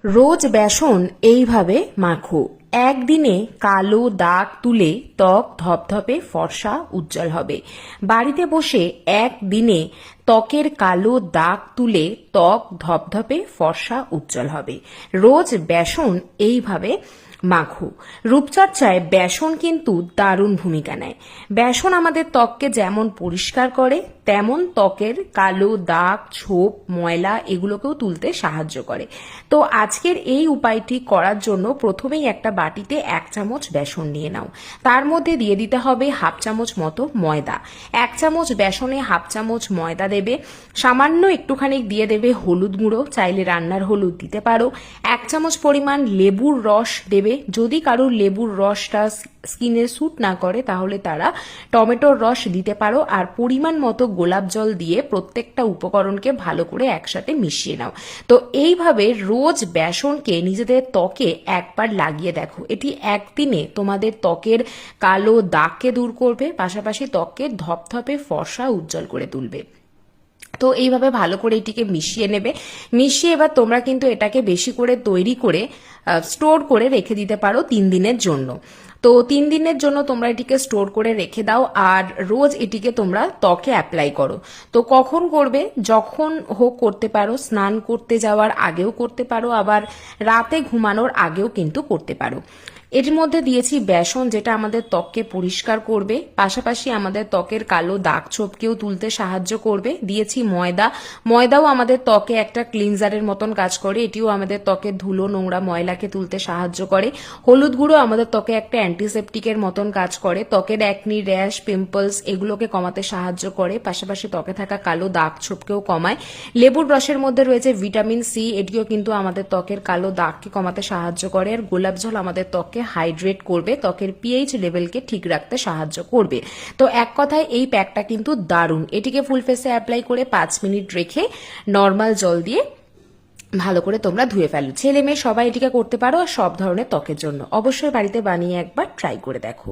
রোজ বেসন এইভাবে মাখো। একদিনে কালো দাগ তুলে ত্বক ধপধপে ফর্সা উজ্জ্বল হবে। বাড়িতে বসে একদিনে ত্বকের কালো দাগ তুলে ত্বক ধপধপে ফর্সা উজ্জ্বল হবে। রোজ বেসন এইভাবে মাখো। রূপচর্চায় বেসন কিন্তু দারুণ ভূমিকা নেয়। বেসন আমাদের ত্বককে যেমন পরিষ্কার করে তেমন ত্বকের কালো দাগ, ছোপ, ময়লা এগুলোকেও তুলতে সাহায্য করে। তো আজকের এই উপায়টি করার জন্য প্রথমেই একটা বাটিতে 1 চামচ বেসন নিয়ে নাও। তার মধ্যে দিয়ে দিতে হবে 1/2 চামচ মতো ময়দা। 1 চামচ বেসনে 1/2 চামচ ময়দা দেবে। সামান্য একটুখানি দিয়ে দেবে হলুদ গুঁড়ো, চাইলে রান্নার হলুদ দিতে পারো। 1 চামচ পরিমাণ লেবুর রস দেবে। যদি কারোর লেবুর রসটা স্কিনে স্যুট না করে তাহলে তারা টমেটোর রস দিতে পারো। আর পরিমাণ মতো গোলাপ জল দিয়ে প্রত্যেকটা উপকরণকে ভালো করে একসাথে মিশিয়ে নাও। তো এইভাবে রোজ বেসনকে নিজেদের ত্বকে একবার লাগিয়ে দেখো। এটি একদিনে তোমাদের ত্বকের কালো দাগকে দূর করবে, পাশাপাশি ত্বককে ধপধপে ফর্সা উজ্জ্বল করে তুলবে। তো এইভাবে ভালো করে এটিকে মিশিয়ে নেবে। মিশিয়ে এবার তোমরা কিন্তু এটাকে বেশি করে তৈরি করে স্টোর করে রেখে দিতে পারো 3 দিনের জন্য। তো 3 দিনের জন্য তোমরা এটিকে স্টোর করে রেখে দাও আর রোজ এটিকে তোমরা ত্বকে অ্যাপ্লাই করো। তো কখন করবে? যখন হোক করতে পারো, স্নান করতে যাওয়ার আগেও করতে পারো, আবার রাতে ঘুমানোর আগেও কিন্তু করতে পারো। এর মধ্যে দিয়েছি বেসন, যেটা আমাদের ত্বককে পরিষ্কার করবে, পাশাপাশি আমাদের ত্বকের কালো দাগ ছোপকেও তুলতে সাহায্য করবে। দিয়েছি ময়দা। ময়দাও আমাদের ত্বকে একটা ক্লিনজারের মতন কাজ করে, এটিও আমাদের ত্বকের ধুলো নোংরা ময়লাকে তুলতে সাহায্য করে। হলুদ গুঁড়ো আমাদের ত্বকে একটা অ্যান্টিসেপটিকের মতন কাজ করে, ত্বকের অ্যাকনি, র্যাশ, পিম্পলস এগুলোকে কমাতে সাহায্য করে, পাশাপাশি ত্বকে থাকা কালো দাগ ছোপকেও কমায়। লেবুর রসের মধ্যে রয়েছে ভিটামিন সি, এটিও কিন্তু আমাদের ত্বকের কালো দাগকে কমাতে সাহায্য করে। আর গোলাপ জল আমাদের ত্বককে হাইড্রেট করবে, ত্বকের পিএইচ লেভেলকে ঠিক রাখতে সাহায্য করবে। তো এক কথায় এই প্যাকটা কিন্তু দারুণ। এটিকে ফুল ফেসে অ্যাপ্লাই করে 5 মিনিট রেখে নর্মাল জল দিয়ে ভালো করে তোমরা ধুয়ে ফেলো। ছেলে মেয়ে সবাই এটিকে করতে পারো, আর সব ধরনের ত্বকের জন্য। অবশ্যই বাড়িতে বানিয়ে একবার ট্রাই করে দেখো।